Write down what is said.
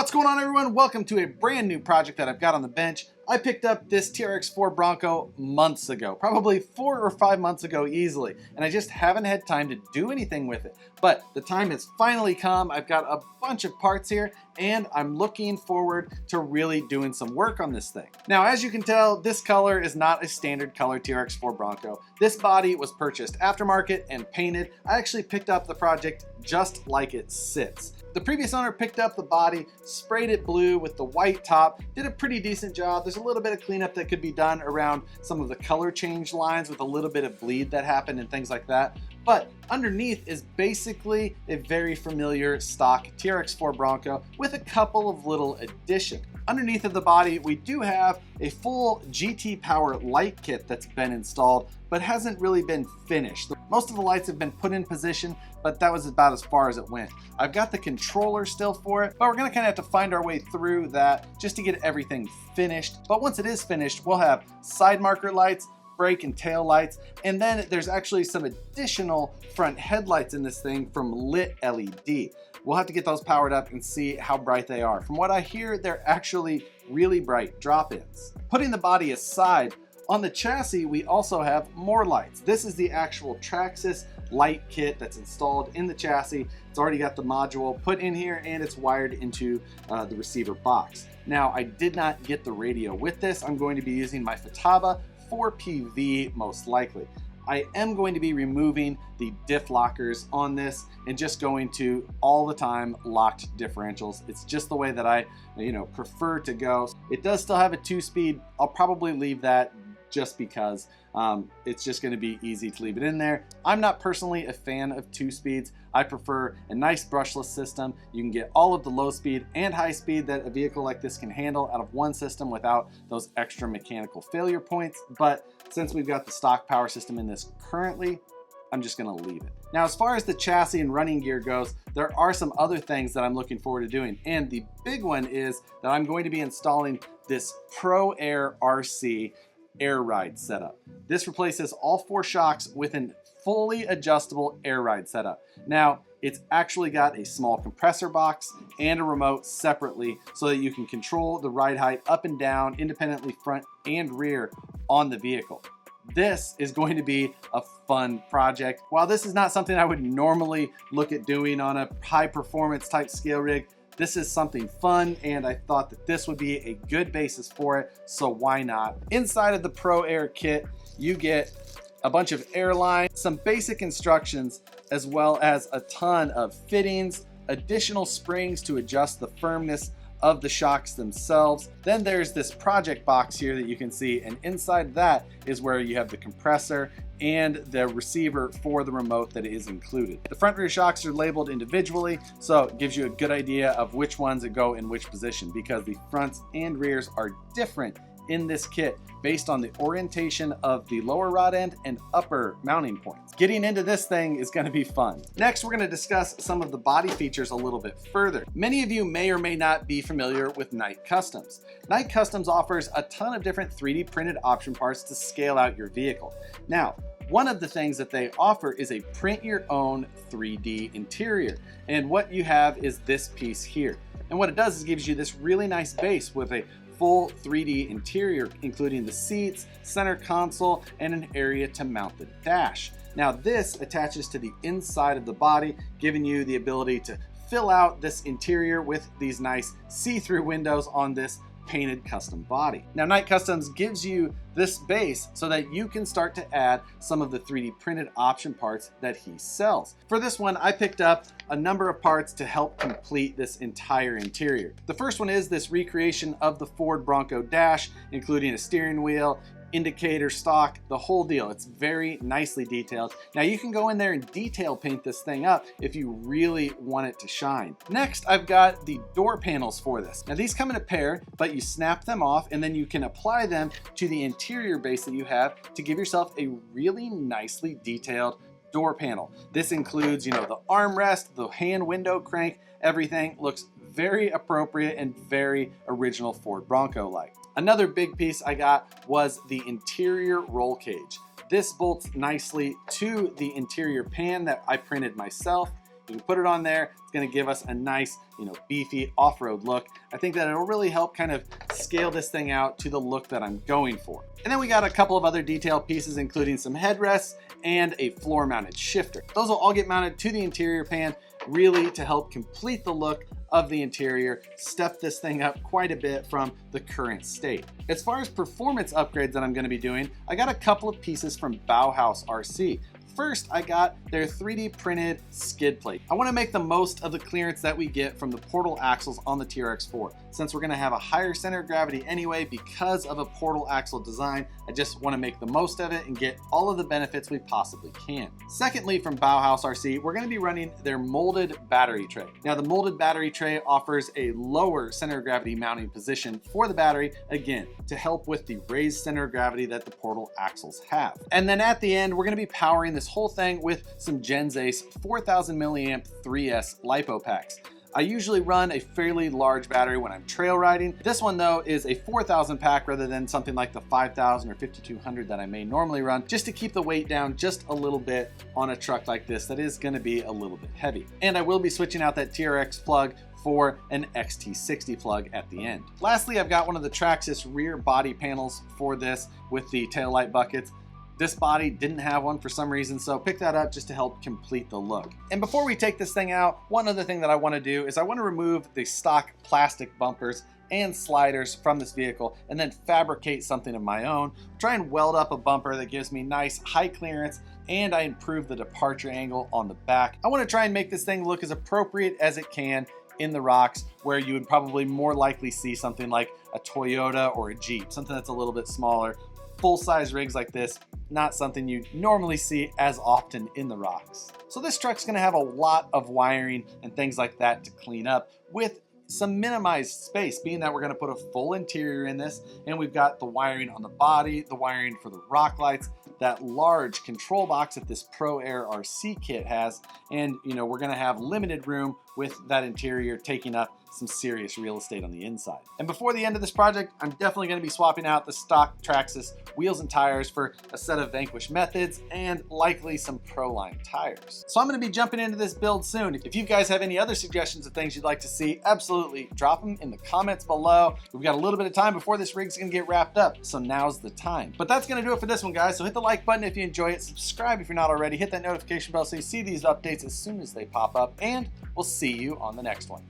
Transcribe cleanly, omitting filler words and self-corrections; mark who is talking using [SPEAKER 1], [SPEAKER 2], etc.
[SPEAKER 1] What's going on, everyone? Welcome to a brand new project that I've got on the bench. I picked up this TRX4 Bronco months ago, probably 4 or 5 months ago easily, and I just haven't had time to do anything with it. But the time has finally come. I've got a bunch of parts here, and I'm looking forward to really doing some work on this thing. Now, as you can tell, this color is not a standard color TRX4 Bronco. This body was purchased aftermarket and painted. I actually picked up the project just like it sits. The previous owner picked up the body, sprayed it blue with the white top, did a pretty decent job. There's a little bit of cleanup that could be done around some of the color change lines with a little bit of bleed that happened and things like that. But underneath is basically a very familiar stock TRX4 Bronco with a couple of little additions. Underneath of the body, we do have a full GT Power light kit that's been installed, but hasn't really been finished. Most of the lights have been put in position, but that was about as far as it went. I've got the controller still for it, but we're gonna kind of have to find our way through that just to get everything finished. But once it is finished, we'll have side marker lights, brake and tail lights, and then there's actually some additional front headlights in this thing from lit LED. We'll have to get those powered up and see how bright they are. From what I hear, they're actually really bright drop-ins. Putting the body aside, on the chassis, we also have more lights. This is the actual Traxxas Light Kit that's installed in the chassis. It's already got the module put in here and it's wired into the receiver box. Now, I did not get the radio with this. I'm going to be using my Futaba 4PV most likely. I am going to be removing the diff lockers on this and just going to all the time locked differentials. It's just the way that I prefer to go. It does still have a 2-speed. I'll probably leave that just because it's just going to be easy to leave it in there. I'm not personally a fan of 2 speeds. I prefer a nice brushless system. You can get all of the low speed and high speed that a vehicle like this can handle out of one system without those extra mechanical failure points. But since we've got the stock power system in this currently, I'm just gonna leave it. Now, as far as the chassis and running gear goes, there are some other things that I'm looking forward to doing. And the big one is that I'm going to be installing this Pro Air RC air ride setup. This replaces all 4 shocks with an fully adjustable air ride setup. Now, it's actually got a small compressor box and a remote separately so that you can control the ride height up and down independently front and rear on the vehicle. This is going to be a fun project. While this is not something I would normally look at doing on a high performance type scale rig, this is something fun, and I thought that this would be a good basis for it, so why not? Inside of the Pro Air kit, you get a bunch of air lines, some basic instructions, as well as a ton of fittings, additional springs to adjust the firmness of the shocks themselves. Then there's this project box here that you can see, and inside that is where you have the compressor and the receiver for the remote that is included. The front rear shocks are labeled individually, so it gives you a good idea of which ones that go in which position, because the fronts and rears are different in this kit based on the orientation of the lower rod end and upper mounting points. Getting into this thing is going to be fun. Next, we're going to discuss some of the body features a little bit further. Many of you may or may not be familiar with Knight Customs. Knight Customs offers a ton of different 3D printed option parts to scale out your vehicle. Now, one of the things that they offer is a print your own 3D interior. And what you have is this piece here. And what it does is it gives you this really nice base with a full 3D interior, including the seats, center console, and an area to mount the dash. Now, this attaches to the inside of the body, giving you the ability to fill out this interior with these nice see-through windows on this painted custom body. Now, Knight Customs gives you this base so that you can start to add some of the 3D printed option parts that he sells. For this one, I picked up a number of parts to help complete this entire interior. The first one is this recreation of the Ford Bronco dash, including a steering wheel, indicator stock, the whole deal. It's very nicely detailed. Now, you can go in there and detail paint this thing up if you really want it to shine. Next, I've got the door panels for this. Now, these come in a pair, but you snap them off and then you can apply them to the interior base that you have to give yourself a really nicely detailed door panel. This includes, the armrest, the hand window crank, everything looks very appropriate and very original Ford Bronco-like. Another big piece I got was the interior roll cage. This bolts nicely to the interior pan that I printed myself. We put it on there, it's gonna give us a nice, beefy off-road look. I think that it'll really help kind of scale this thing out to the look that I'm going for. And then we got a couple of other detail pieces, including some headrests and a floor-mounted shifter. Those will all get mounted to the interior pan, really to help complete the look of the interior, step this thing up quite a bit from the current state. As far as performance upgrades that I'm going to be doing, I got a couple of pieces from Bauhaus RC. First, I got their 3D printed skid plate. I want to make the most of the clearance that we get from the portal axles on the TRX4. Since we're going to have a higher center of gravity anyway because of a portal axle design, I just want to make the most of it and get all of the benefits we possibly can. Secondly, from Bauhaus RC, we're going to be running their molded battery tray. Now, the molded battery tray offers a lower center of gravity mounting position for the battery, again, to help with the raised center of gravity that the portal axles have. And then at the end, we're going to be powering this whole thing with some Genzace 4000 milliamp 3S LiPo packs. I usually run a fairly large battery when I'm trail riding. This one though is a 4000 pack rather than something like the 5000 or 5200 that I may normally run, just to keep the weight down just a little bit on a truck like this that is going to be a little bit heavy. And I will be switching out that TRX plug for an XT60 plug at the end. Lastly, I've got one of the Traxxas rear body panels for this with the taillight buckets. This body didn't have one for some reason, so pick that up just to help complete the look. And before we take this thing out, one other thing that I want to do is I want to remove the stock plastic bumpers and sliders from this vehicle and then fabricate something of my own. Try and weld up a bumper that gives me nice high clearance, and I improve the departure angle on the back. I want to try and make this thing look as appropriate as it can in the rocks, where you would probably more likely see something like a Toyota or a Jeep, something that's a little bit smaller. Full-size rigs like this, not something you normally see as often in the rocks. So this truck's gonna have a lot of wiring and things like that to clean up with some minimized space, being that we're gonna put a full interior in this, and we've got the wiring on the body, the wiring for the rock lights, that large control box that this Pro Air RC kit has, and we're gonna have limited room with that interior taking up some serious real estate on the inside. And before the end of this project, I'm definitely going to be swapping out the stock Traxxas wheels and tires for a set of Vanquish Methods and likely some Proline tires. So I'm going to be jumping into this build soon. If you guys have any other suggestions of things you'd like to see, absolutely drop them in the comments below. We've got a little bit of time before this rig's going to get wrapped up, so now's the time. But that's going to do it for this one, guys. So hit the like button if you enjoy it, subscribe if you're not already, hit that notification bell so you see these updates as soon as they pop up, and we'll see you on the next one.